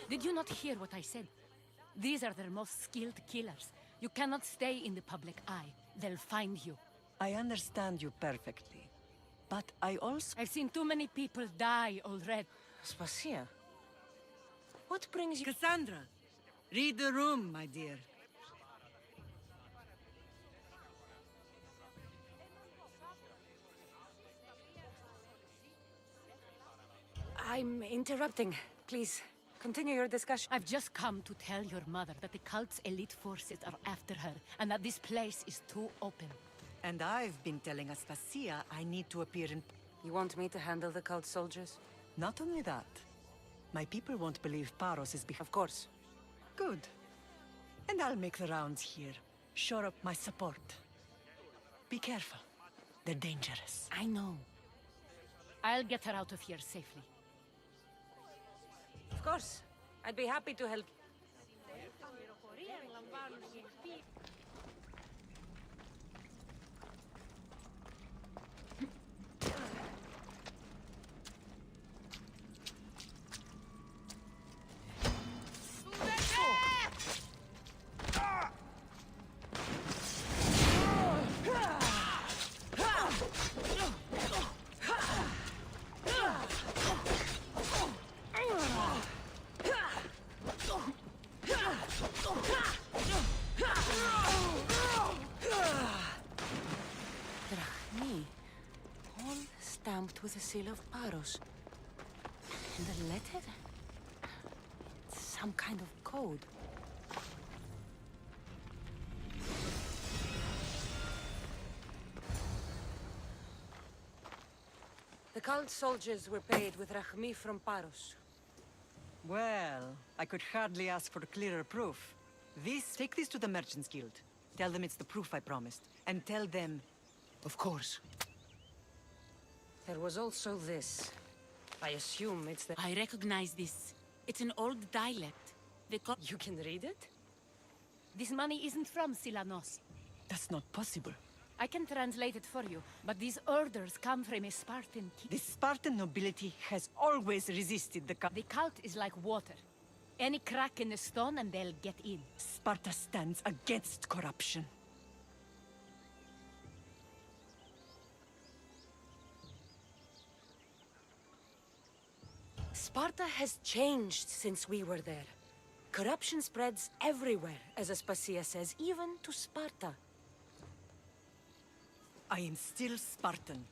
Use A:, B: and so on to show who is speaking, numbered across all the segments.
A: Did you not hear what I said? These are their most skilled killers. You cannot stay in the public eye. They'll find you.
B: I understand you perfectly. But I also...
A: I've seen too many people die already.
C: Spasia? What brings you...
B: Cassandra! Read the room, my dear.
C: I'm interrupting. Please, continue your discussion.
A: I've just come to tell your mother that the cult's elite forces are after her, and that this place is too open.
B: And I've been telling Aspasia I need to appear in...
C: You want me to handle the cult soldiers?
B: Not only that. My people won't believe Paros is behind...
C: Of course.
B: Good. And I'll make the rounds here. Shore up my support. Be careful. They're dangerous.
A: I know. I'll get her out of here safely.
C: Of course. I'd be happy to help. All stamped with the seal of Paros. And the letter? It's some kind of code. The cult soldiers were paid with Rahmi from Paros.
B: Well, I could hardly ask for clearer proof. Take this to the Merchants Guild. Tell them it's the proof I promised. And tell them... Of course.
C: There was also this. I assume it's the...
D: I recognize this. It's an old dialect.
C: You can read it?
A: This money isn't from Silanos.
B: That's not possible.
A: I can translate it for you, but these orders come from a Spartan king.
B: The Spartan nobility has always resisted the cult.
A: The cult is like water. Any crack in the stone and they'll get in.
B: Sparta stands against corruption.
C: Sparta has changed since we were there. Corruption spreads everywhere, as Aspasia says, even to Sparta.
B: I am still Spartan.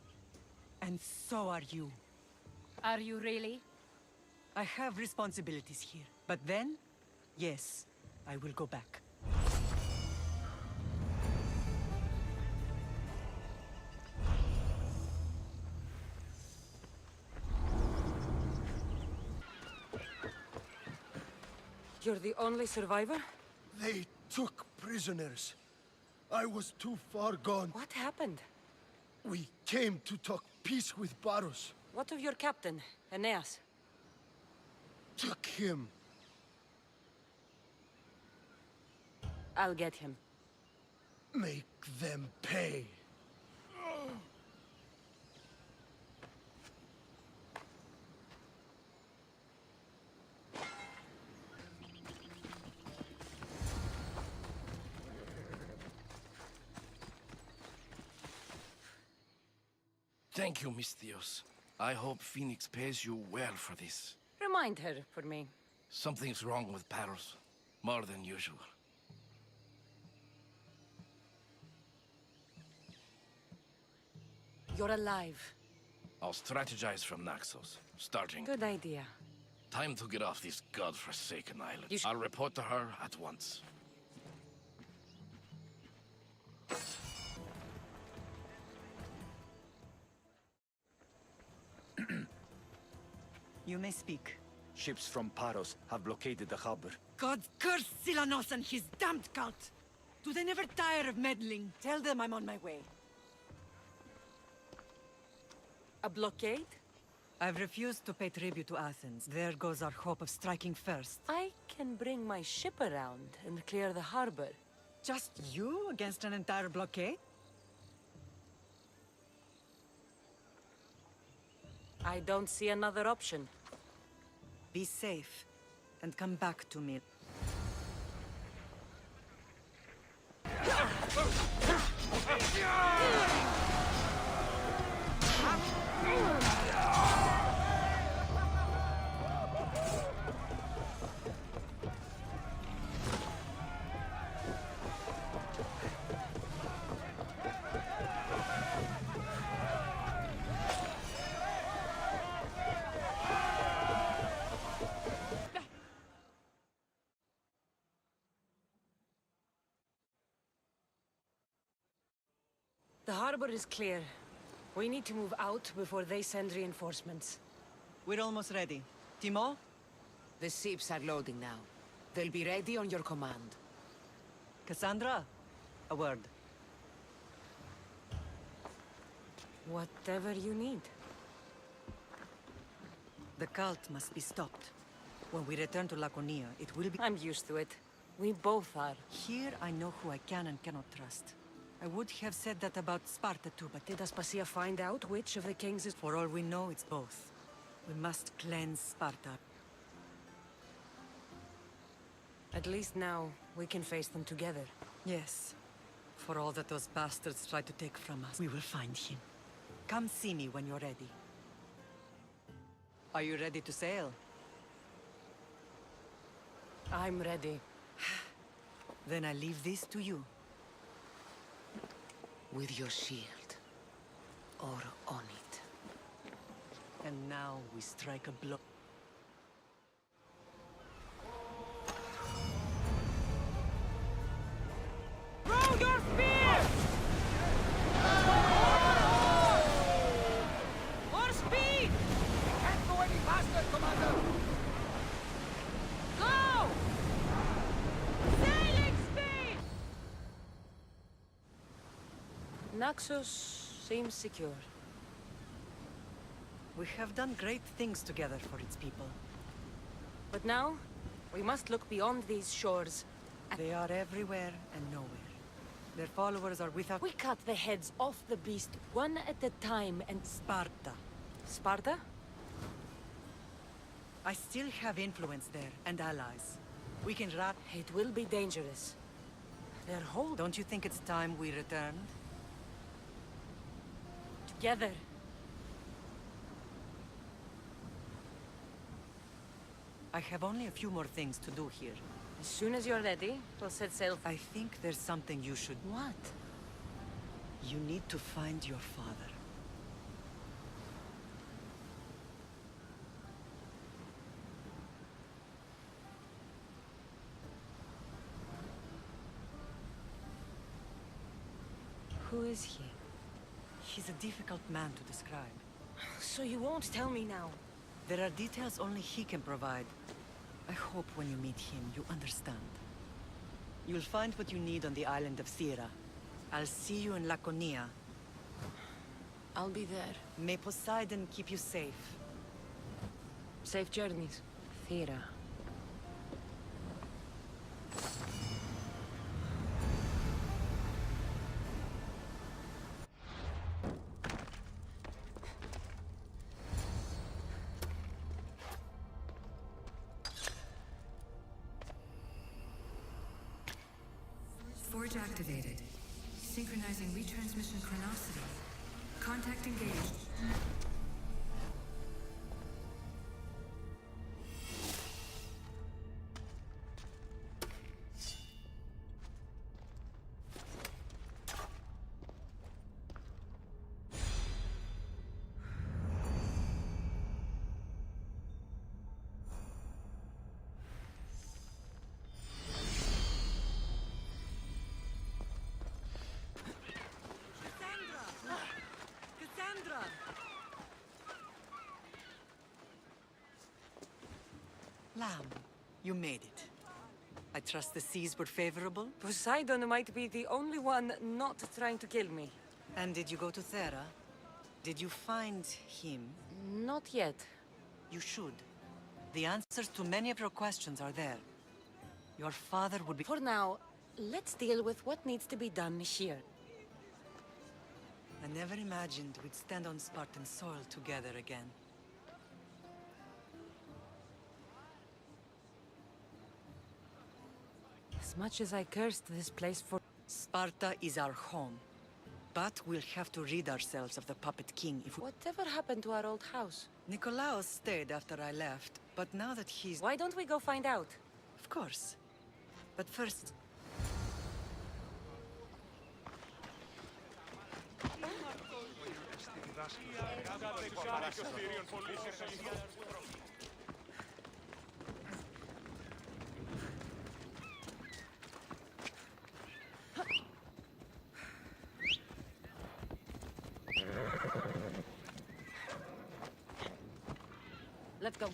B: And so are you.
A: Are you really?
B: I have responsibilities here. But then, yes, I will go back.
C: You're the only survivor?
E: They took prisoners. I was too far gone.
C: What happened?
E: We came to talk peace with Paros.
C: What of your captain, Aeneas?
E: Took him.
C: I'll get him.
E: Make them pay.
F: Thank you, Miss Theos. I hope Phoenix pays you well for this.
C: Remind her for me.
F: Something's wrong with Paros. More than usual.
C: You're alive.
F: I'll strategize from Naxos, starting.
C: Good idea.
F: Time to get off this godforsaken island.
C: You
F: I'll report to her at once.
B: You may speak.
G: Ships from Paros have blockaded the harbor.
B: God curse Silanos and his damned cult! Do they never tire of meddling? Tell them I'm on my way.
C: A blockade?
B: I've refused to pay tribute to Athens. There goes our hope of striking first.
C: I can bring my ship around and clear the harbor.
B: Just you against an entire blockade?
C: I don't see another option.
B: Be safe. and come back to me.
C: The harbor is clear. We need to move out before they send reinforcements.
B: We're almost ready. Timo?
H: The ships are loading now. They'll be ready on your command.
B: Cassandra? A word.
C: Whatever you need.
B: The cult must be stopped. When we return to Laconia, it will be...
C: I'm used to it. We both are.
B: Here I know who I can and cannot trust. I would have said that about Sparta too, but
C: Did Aspasia find out which of the kings is...
B: for all we know, it's both. We must cleanse Sparta.
C: At least now, we can face them together.
B: Yes. For all that those bastards tried to take from us, we will find him. Come see me when you're ready. Are you ready to sail?
C: I'm ready.
B: Then I leave this to you.
H: With your shield. Or on it.
B: And now we strike a blow.
C: Throw your spear! More speed!
E: Can't go any faster, Commander!
C: Go! Sailing speed! Naxos seems secure.
B: We have done great things together for its people.
C: But now, we must look beyond these shores.
B: They are everywhere and nowhere. Their followers are without...
C: We cut the heads off the beast one at a time and...
B: Sparta.
C: Sparta?
B: I still have influence there, and allies. We can rat...
C: It will be dangerous. Their hold
B: Don't you think it's time we returned?
C: together.
B: I have only a few more things to do here.
C: As soon as you're ready, we'll set sail.
B: I think there's something you should...
C: What?
B: You need to find your father.
C: Who is he?
B: He's a difficult man to describe.
C: So you won't tell me now?
B: There are details only he can provide. I hope when you meet him, you understand. You'll find what you need on the island of Thera. I'll see you in Laconia.
C: I'll be there.
B: May Poseidon keep you safe.
C: Safe journeys. Thera.
I: Forge activated. Synchronizing retransmission chronicity. Contact engaged.
B: Cassandra! Lamb, you made it. I trust the seas were favorable?
C: Poseidon might be the only one not trying to kill me.
B: And did you go to Thera? Did you find him?
C: Not yet.
B: You should. The answers to many of your questions are there. Your father would be...
C: For now, let's deal with what needs to be done here.
B: I never imagined we'd stand on Spartan soil together again.
C: As much as I cursed this place for...
B: Sparta is our home. But we'll have to rid ourselves of the Puppet King if we...
C: Whatever happened to our old house?
B: Nikolaos stayed after I left, but now that he's...
C: Why don't we go find out?
B: Of course. But first...
A: Let's go.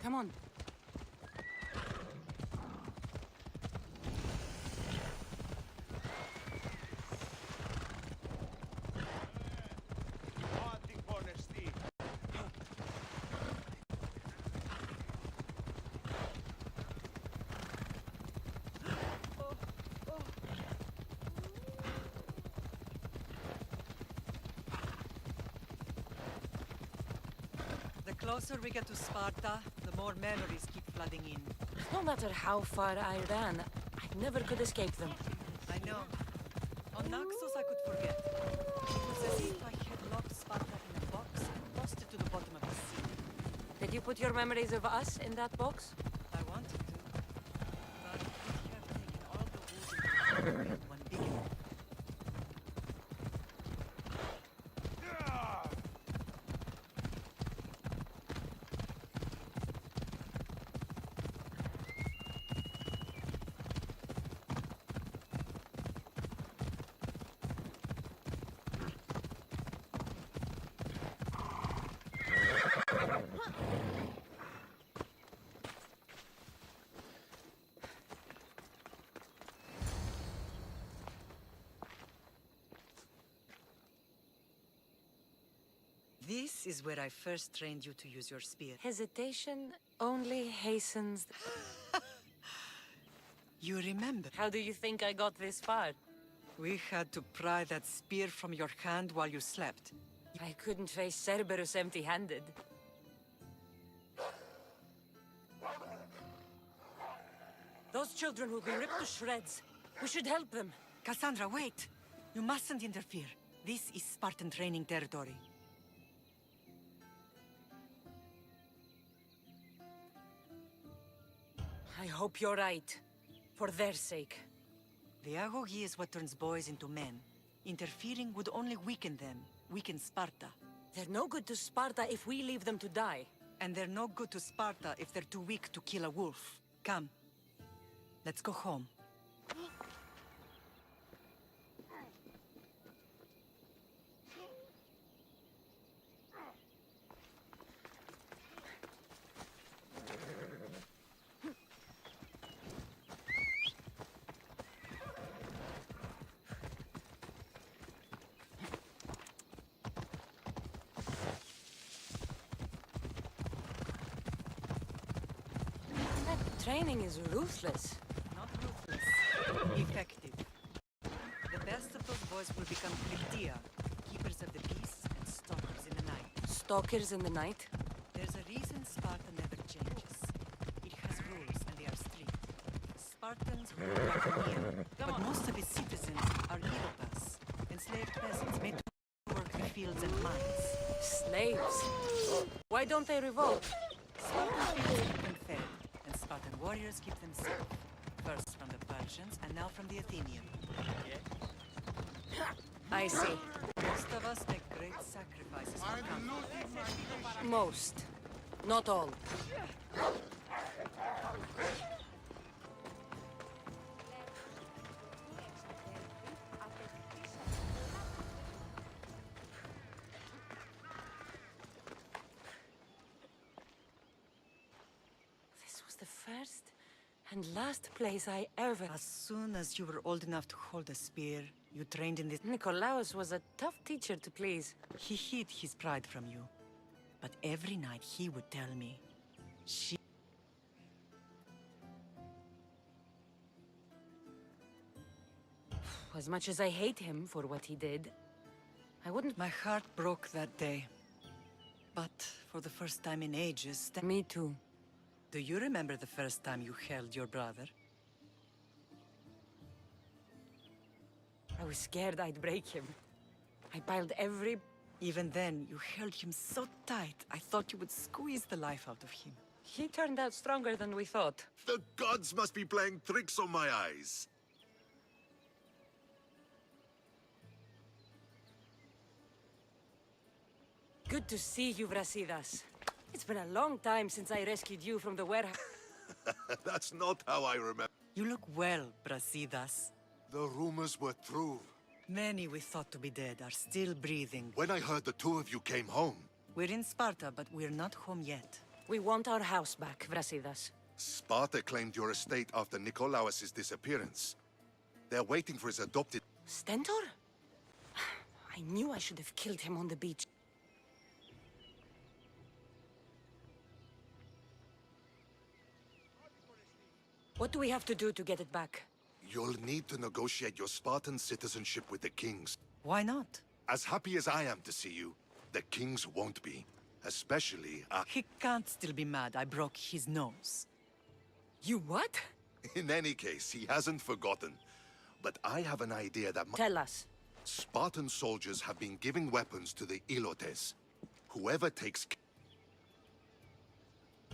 C: Come on.
B: The closer we get to Sparta, the more memories keep flooding in.
C: No matter how far I ran, I never could escape them.
B: I know. On Naxos I could forget. It was as if I had locked Sparta in a box and tossed it to the bottom of the sea.
C: Did you put your memories of us in that box?
B: I wanted to. But it would have taken all the wood in the world to make one big enough. This is where I first trained you to use your spear.
C: Hesitation only hastens...
B: You remember?
C: How do you think I got this far?
B: We had to pry that spear from your hand while you slept.
C: I couldn't face Cerberus empty-handed. Those children will be ripped to shreds. We should help them.
B: Cassandra, wait! You mustn't interfere. This is Spartan training territory.
C: I hope you're right. For their sake.
B: The agoge is what turns boys into men. Interfering would only weaken them, weaken Sparta.
C: They're no good to Sparta if we leave them to die.
B: And they're no good to Sparta if they're too weak to kill a wolf. Come. Let's go home.
C: Training is ruthless.
B: Not ruthless. Effective. The best of those boys will become Cryptia, keepers of the peace and stalkers in the night.
C: Stalkers in the night?
B: There's a reason Sparta never changes. It has rules and they are strict. Spartans rule Armenia, but most of its citizens are Europas, enslaved peasants made to work the fields and mines.
C: Slaves? Why don't they revolt?
B: Spartan fields keep them fed, and Spartan warriors keep them safe. First from the Persians, and now from the Athenians.
C: I see.
B: Most of us make great sacrifices for comfort.
C: Most. Not all. This was the first and last place I ever...
B: As soon as you were old enough to hold a spear, you trained in this...
C: Nikolaos was a tough teacher to please.
B: He hid his pride from you. But every night he would tell me,
C: As much as I hate him for what he did, I wouldn't...
B: My heart broke that day. But for the first time in ages...
C: Me too.
B: Do you remember the first time you held your brother?
C: I was scared I'd break him. I piled every...
B: Even then, you held him so tight, I thought you would squeeze the life out of him.
C: He turned out stronger than we thought.
E: The gods must be playing tricks on my eyes.
C: Good to see you, Brasidas. It's been a long time since I rescued you from the warehouse.
E: That's not how I remember.
B: You look well, Brasidas.
E: The rumors were true.
B: Many we thought to be dead are still breathing.
E: When I heard the two of you came home,
B: We're in Sparta, but we're not home yet.
C: We want our house back, Brasidas.
E: Sparta claimed your estate after Nikolaos' disappearance. They're waiting for his adopted...
C: Stentor? I knew I should have killed him on the beach. What do we have to do to get it back?
E: You'll need to negotiate your Spartan citizenship with the kings.
B: Why not?
E: As happy as I am to see you, the kings won't be. Especially,
B: He can't still be mad I broke his nose.
C: You what?
E: in any case, he hasn't forgotten. But I have an idea that
C: Tell us.
E: Spartan soldiers have been giving weapons to the Ilotes. Whoever takes...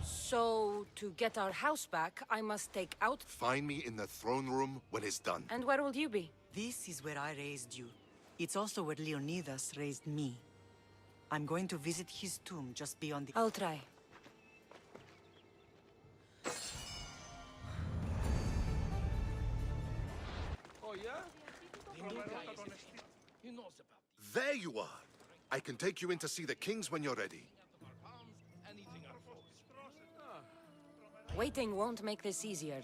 C: So, to get our house back, I must take out...
E: Find me in the throne room when it's done.
C: And where will you be?
B: This is where I raised you. It's also where Leonidas raised me. I'm going to visit his tomb just beyond the...
C: I'll try.
F: Oh, yeah? He knows about this.
E: There you are! I can take you in to see the kings when you're ready.
C: Waiting won't make this easier.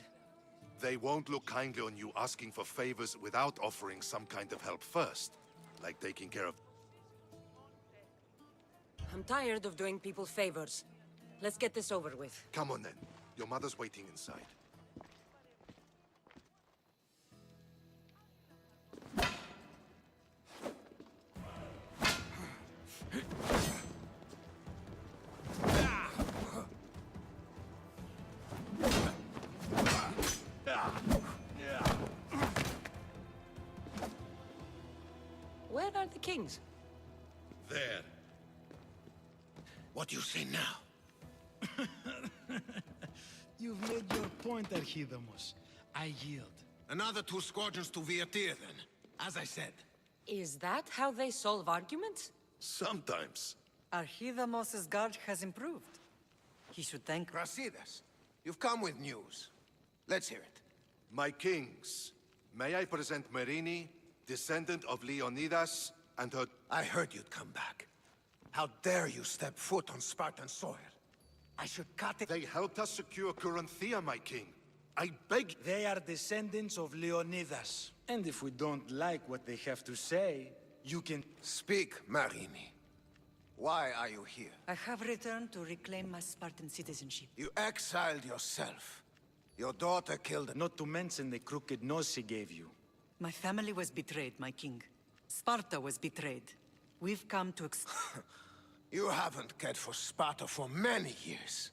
E: They won't look kindly on you asking for favors without offering some kind of help first. Like taking care of...
C: I'm tired of doing people favors. Let's get this over with.
E: Come on then. Your mother's waiting inside.
C: Where are the kings?
E: There. What do you say now?
J: You've made your point, Archidamos. I yield.
K: Another 2 squadrons to Viatir, then. As I said.
C: Is that how they solve arguments?
E: Sometimes.
B: Archidamos' guard has improved. He should thank...
K: Brasidas, you've come with news. Let's hear it.
E: My kings, may I present Marini, descendant of Leonidas, and her...
K: I heard you'd come back. How dare you step foot on Spartan soil? I should cut it...
E: They helped us secure Corinthia, my king. I beg...
J: They are descendants of Leonidas. And if we don't like what they have to say, you can...
K: Speak, Marini. Why are you here?
B: I have returned to reclaim my Spartan citizenship.
K: You exiled yourself. Your daughter killed...
J: Not to mention the crooked nose she gave you.
B: My family was betrayed, my king. Sparta was betrayed. We've come to
K: You haven't cared for Sparta for many years.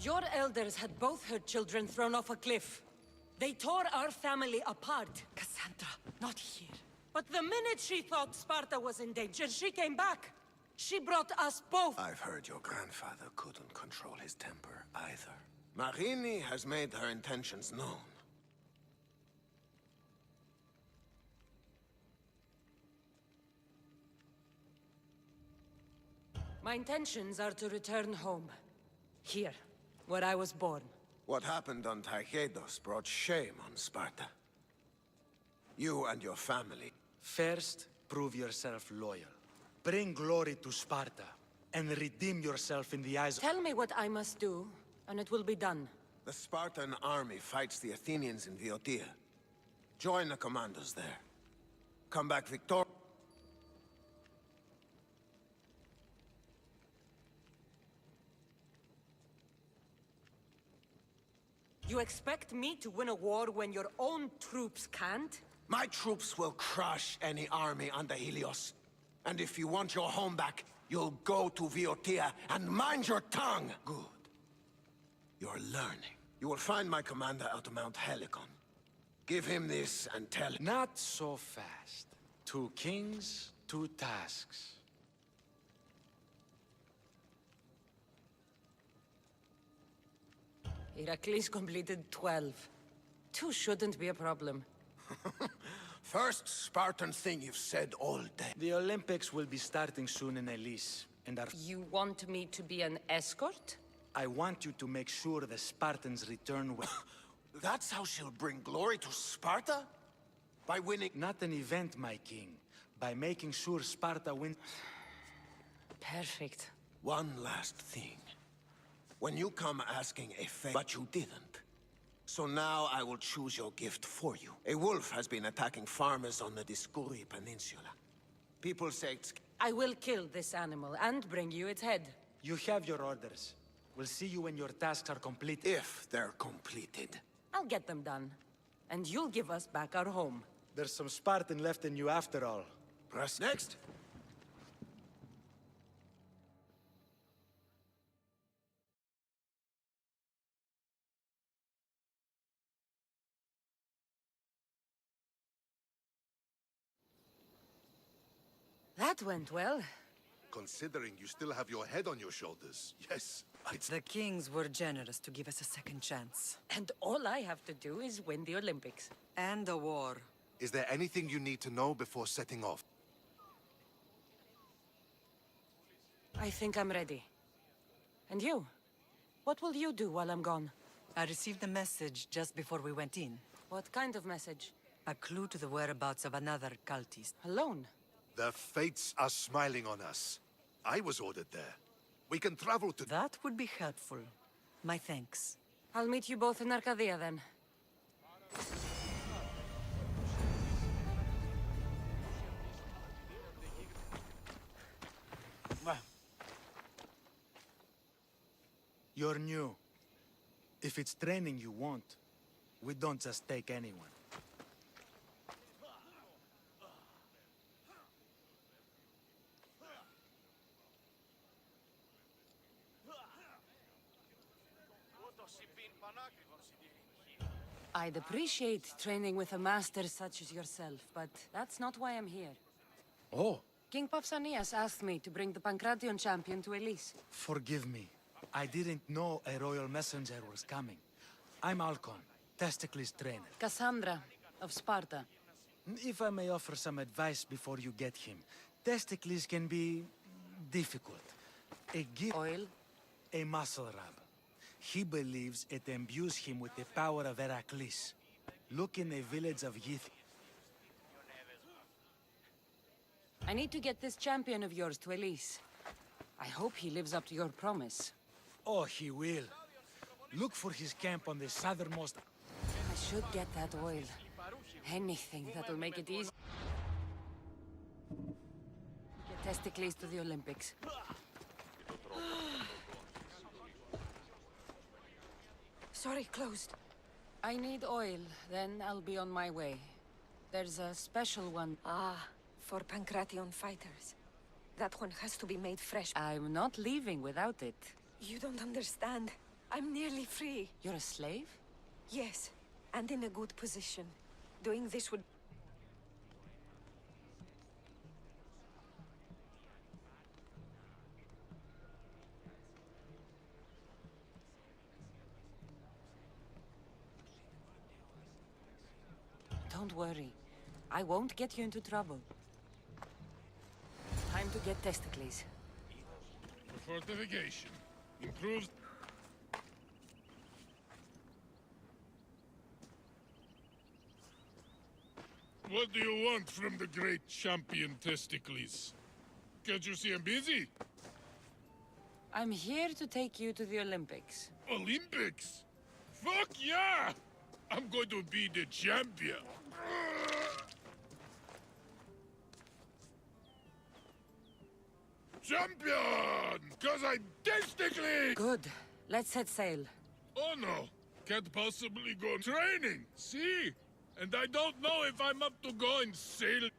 C: Your elders had both her children thrown off a cliff. They tore our family apart.
B: Cassandra, not here.
C: But the minute she thought Sparta was in danger, she came back. She brought us both.
K: I've heard your grandfather couldn't control his temper either. Marini has made her intentions known.
C: My intentions are to return home. Here, where I was born.
K: What happened on Taygedos brought shame on Sparta. You and your family.
J: First, prove yourself loyal. Bring glory to Sparta, and redeem yourself in the eyes of...
C: Tell me what I must do, and it will be done.
K: The Spartan army fights the Athenians in Viotia. Join the commandos there. Come back victorious.
C: You expect me to win a war when your own troops can't?
K: My troops will crush any army under Helios. And if you want your home back, you'll go to Viotia and mind your tongue! Good. You're learning. You will find my commander at Mount Helicon. Give him this and tell him...
J: Not so fast. 2 kings, 2 tasks.
C: Heracles completed 12. 2 shouldn't be a problem.
K: First Spartan thing you've said all day.
J: The Olympics will be starting soon in Elise, and
C: You want me to be an escort?
J: I want you to make sure the Spartans return well.
K: That's how she'll bring glory to Sparta? By winning...
J: Not an event, my king. By making sure Sparta wins...
C: Perfect.
K: One last thing. When you come asking a favor, but you didn't. So now I will choose your gift for you. A wolf has been attacking farmers on the Discuri Peninsula. People say it's...
C: I will kill this animal and bring you its head.
J: You have your orders. We'll see you when your tasks are completed.
K: If they're completed.
C: I'll get them done. And you'll give us back our home.
J: There's some Spartan left in you after all.
K: Press next.
C: That went well.
E: Considering you still have your head on your shoulders, yes,
B: The kings were generous to give us a second chance.
C: And all I have to do is win the Olympics.
B: And a war.
E: Is there anything you need to know before setting off?
C: I think I'm ready. And you? What will you do while I'm gone?
B: I received a message just before we went in.
C: What kind of message?
B: A clue to the whereabouts of another cultist.
C: Alone?
E: The fates are smiling on us. I was ordered there. We can travel to...
B: That would be helpful. My thanks.
C: I'll meet you both in Arcadia then.
J: You're new. If it's training you want, we don't just take anyone.
C: I'd appreciate training with a master such as yourself, but that's not why I'm here.
J: Oh,
C: King Pausanias asked me to bring the Pancration champion to Elise.
J: forgive me. I didn't know a royal messenger was coming. I'm Alcon, Testicles trainer.
C: Cassandra, of Sparta.
J: If I may offer some advice before you get him, Testicles can be... difficult. A gift...
C: Oil?
J: A muscle rub. He believes it imbues him with the power of Heracles. Look in the village of Yith.
C: I need to get this champion of yours to Elise. I hope he lives up to your promise.
J: Oh, he will. Look for his camp on the southernmost...
C: I should get that oil. Anything that'll make it easy. Get Testicles to the Olympics. Sorry, closed. I need oil, then I'll be on my way. There's a special one.
L: Ah, for Pancration fighters. That one has to be made fresh.
C: I'm not leaving without it.
L: You don't understand. I'm nearly free.
C: You're a slave?
L: Yes, and in a good position. Doing this would...
C: Don't worry. I won't get you into trouble. Time to get Testicles.
M: Fortification. Improves... What do you want from the great champion Testicles? Can't you see I'm busy?
C: I'm here to take you to the Olympics.
M: Olympics? Fuck yeah! I'm going to be the champion. Champion! Cause I'm Testicles!
C: Good. Let's set sail.
M: Oh no. can't possibly go training, see? And I don't know if I'm up to going sailing.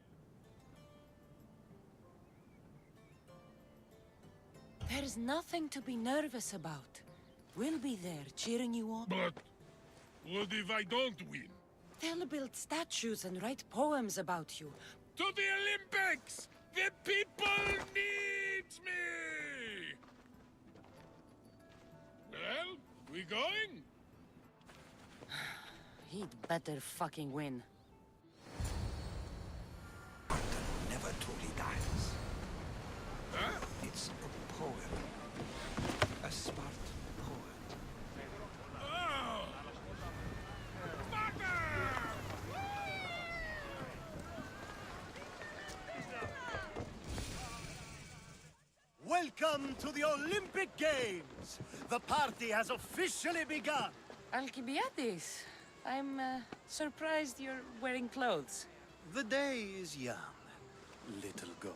C: There's nothing to be nervous about. We'll be there cheering you on.
M: But what if I don't win?
C: They'll build statues and write poems about you.
M: To the Olympics! The people need me! Well, we going?
C: He'd better fucking win.
K: Never truly dies.
M: Huh?
K: It's a poem. A Spartan poem.
M: Oh! Sparta!
N: Welcome to the Olympic Games! The party has officially begun!
C: Alcibiades, I'm surprised you're wearing clothes.
N: The day is young, little goat.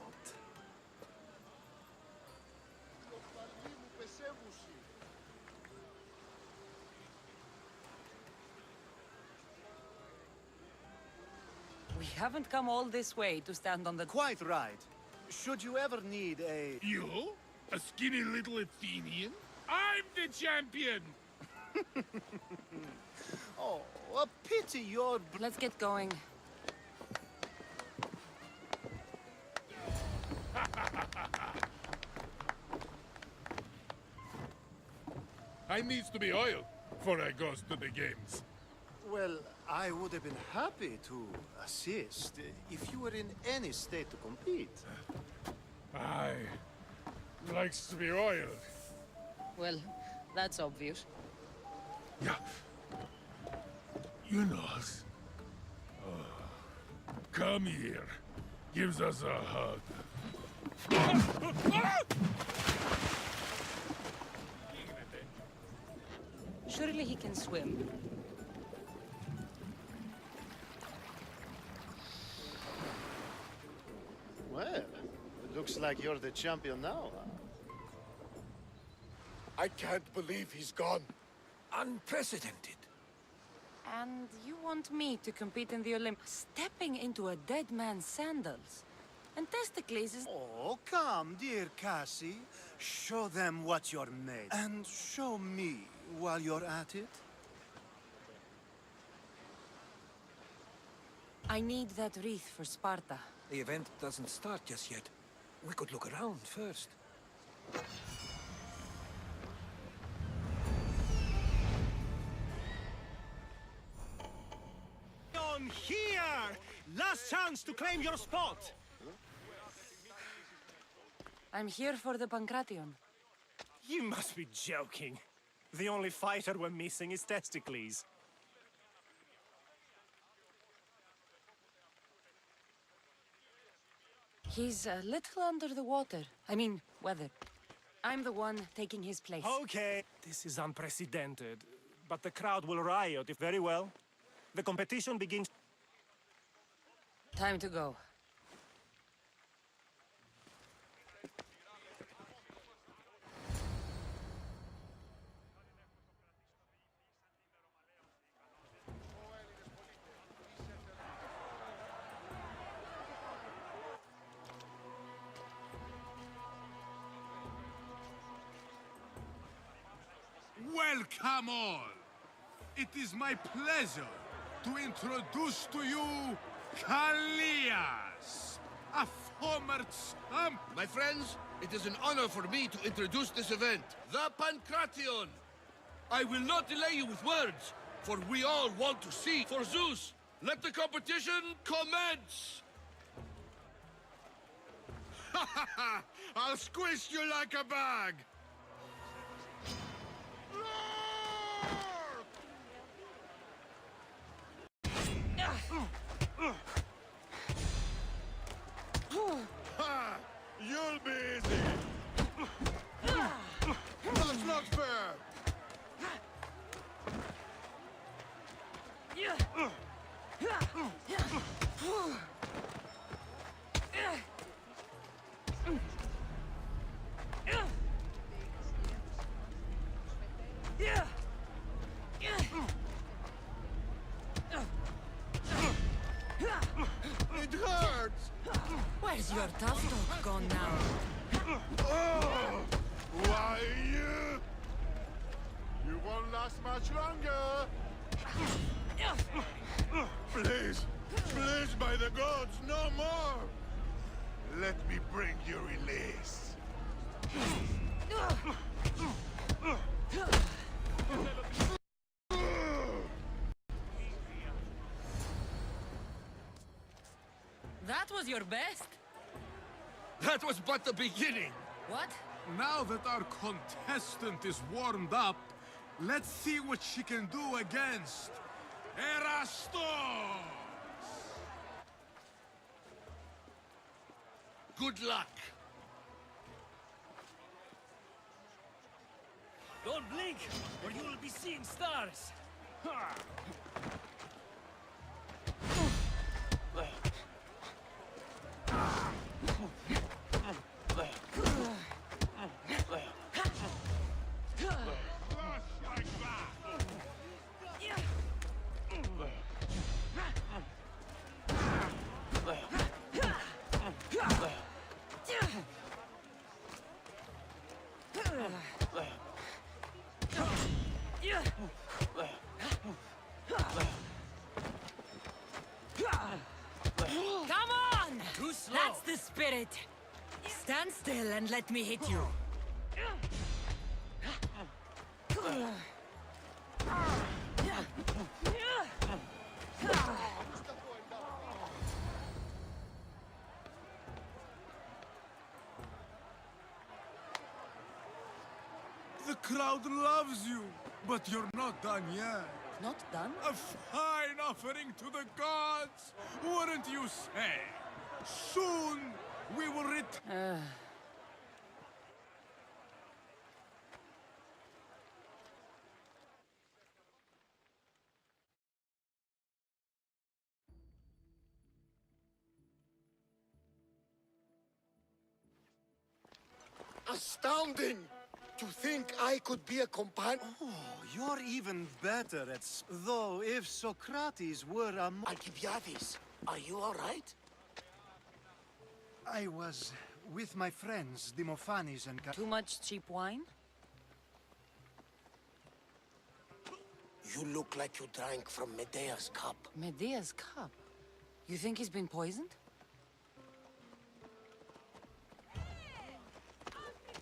C: We haven't come all this way to stand on the...
N: Quite right. Should you ever need a...
M: You? A skinny little Athenian? I'm the champion!
N: Oh, a pity you're...
C: Let's get going.
M: I needs to be oiled before I goes to the games.
N: Well, I would have been happy to assist if you were in any state to compete.
M: I likes to be oiled.
C: Well, that's obvious.
M: Yeah. You know. Come here. Gives us a hug.
C: Surely he can swim.
N: Well, it looks like you're the champion now.
K: I can't believe he's gone. Unprecedented.
C: And you want me to compete in the Olympics? Stepping into a dead man's sandals. And Testicles is...
N: Oh, come, dear Cassie. Show them what you're made. And show me while you're at it.
C: I need that wreath for Sparta.
K: The event doesn't start just yet. We could look around first.
N: On here! Last chance to claim your spot!
C: I'm here for the Pancration.
O: You must be joking. The only fighter we're missing is Testicles.
C: He's a little under the water. I mean, weather. I'm the one taking his place.
O: Okay, this is unprecedented. But the crowd will riot if very well. The competition begins...
C: Time to go.
M: Welcome all! It is my pleasure to introduce to you Callias, a former champ.
F: My friends, it is an honor for me to introduce this event, the Pancration. I will not delay you with words, for we all want to see. For Zeus, let the competition commence!
M: Ha ha ha! I'll squish you like a bag!
F: Ha! You'll be easy! That's not fair!
C: Tough talk gone now.
E: Why you? You won't last much longer. Please, please, by the gods, no more. Let me bring you release.
C: That was your best?
F: That was but the beginning.
C: What?
M: Now that our contestant is warmed up, let's see what she can do against Erastos!
F: Good luck.
O: Don't blink, or you will be seeing stars.
C: Come on!
O: Too slow.
C: That's the spirit. Stand still and let me hit you.
M: The crowd loves you, but you're not done yet.
C: Not done?
M: A fine offering to the gods, wouldn't you say? Soon we will return.
K: Astounding! To think I could be a companion.
N: Oh, you're even better at though if Socrates were a
K: Alcibiades, are you all right?
N: I was with my friends, Demophanes and
C: Too much cheap wine?
K: You look like you drank from Medea's cup.
C: Medea's cup? You think he's been poisoned?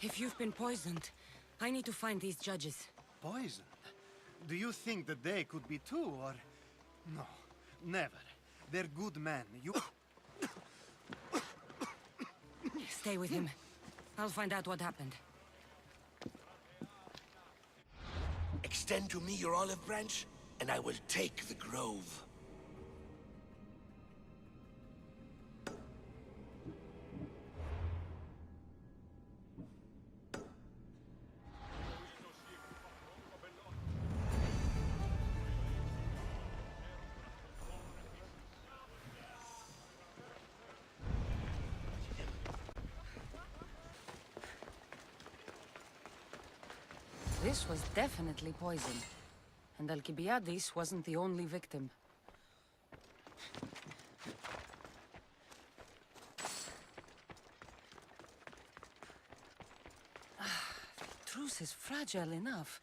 C: If you've been poisoned, I need to find these judges.
N: Poisoned? Do you think that they could be too, or... No, never. They're good men. You...
C: Stay with him. I'll find out what happened.
K: Extend to me your olive branch, and I will take the grove.
C: This was definitely poison. And Alcibiades wasn't the only victim. The truce is fragile enough.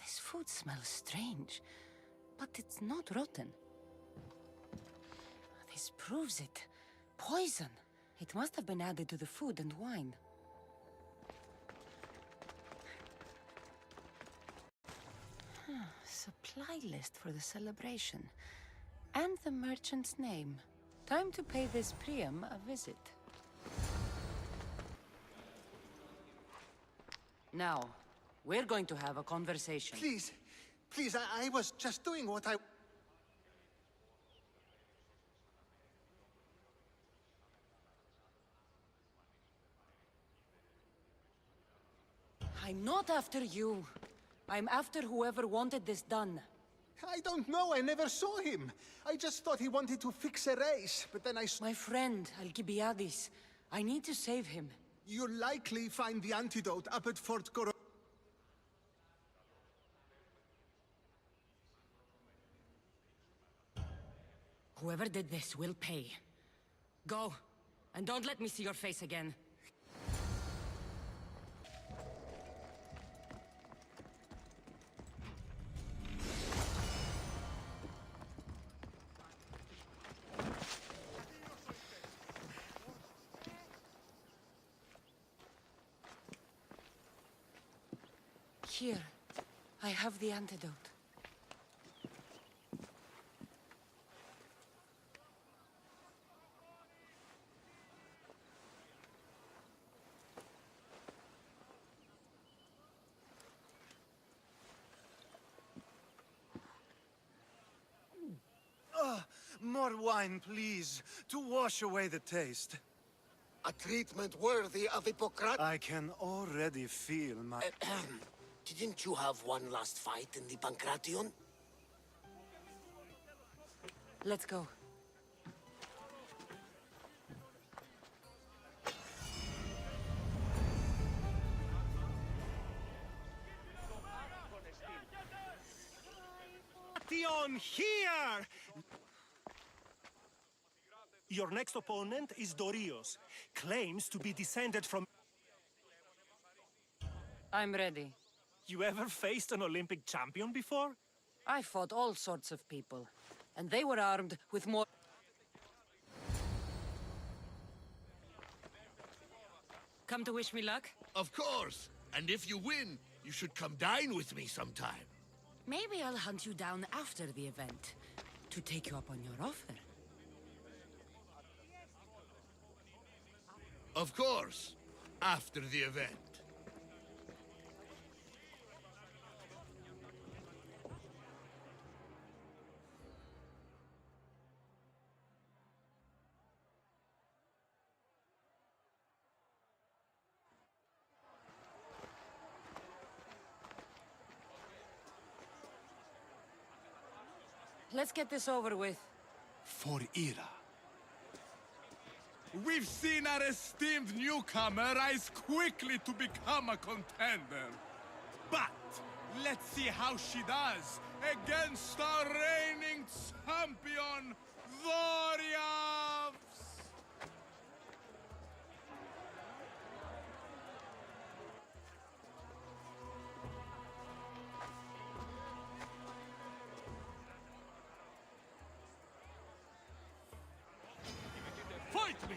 C: This food smells strange, but it's not rotten. This proves it. Poison. It must have been added to the food and wine. Supply list for the celebration. And the merchant's name. Time to pay this Priam a visit. Now, we're going to have a conversation.
N: Please, please, I was just doing what I...
C: I'm not after you. I'm after whoever wanted this done.
N: I don't know, I never saw him. I just thought he wanted to fix a race, but then I...
C: My friend, Alcibiades. I need to save him.
N: You'll likely find the antidote up at Fort Coro...
C: Whoever did this will pay. Go, and don't let me see your face again. Here, I have the antidote.
N: More wine, please, to wash away the taste.
K: A treatment worthy of Hippocrates.
N: I can already feel my...
K: Didn't you have one last fight in the Pancration?
C: Let's go.
O: Here! Your next opponent is Dorios. Claims to be descended from...
C: I'm ready.
O: You ever faced an Olympic champion before?
C: I fought all sorts of people, and they were armed with more... Come to wish me luck?
F: Of course! And if you win, you should come dine with me sometime.
C: Maybe I'll hunt you down after the event, to take you up on your offer.
F: Of course, after the event.
C: Let's get this over with.
M: For Ira. We've seen our esteemed newcomer rise quickly to become a contender. But let's see how she does against our reigning champion, Dorios!
F: Fight me!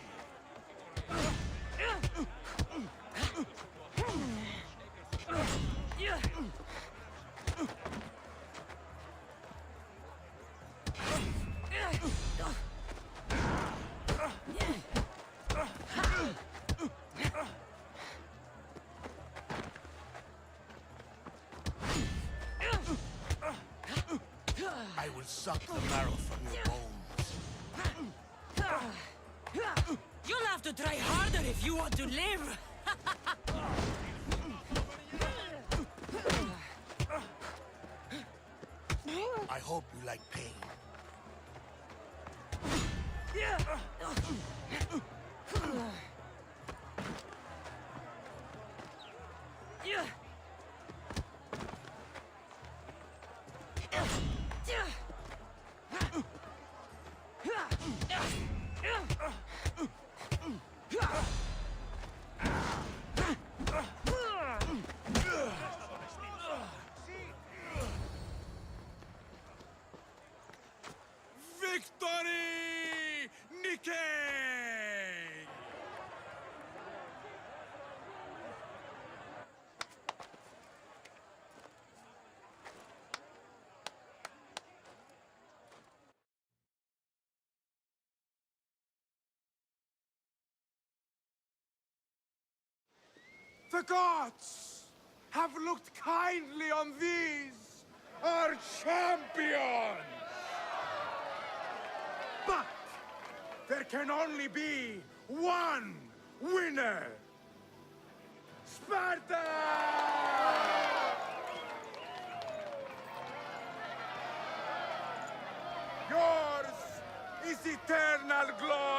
F: I will suck the marrow from your bones.
C: You'll have to try harder if you want to live!
F: I hope you like pain.
M: Victory! Nikkei! The gods have looked kindly on these, our champions! But there can only be one winner! Sparta! eternal glory!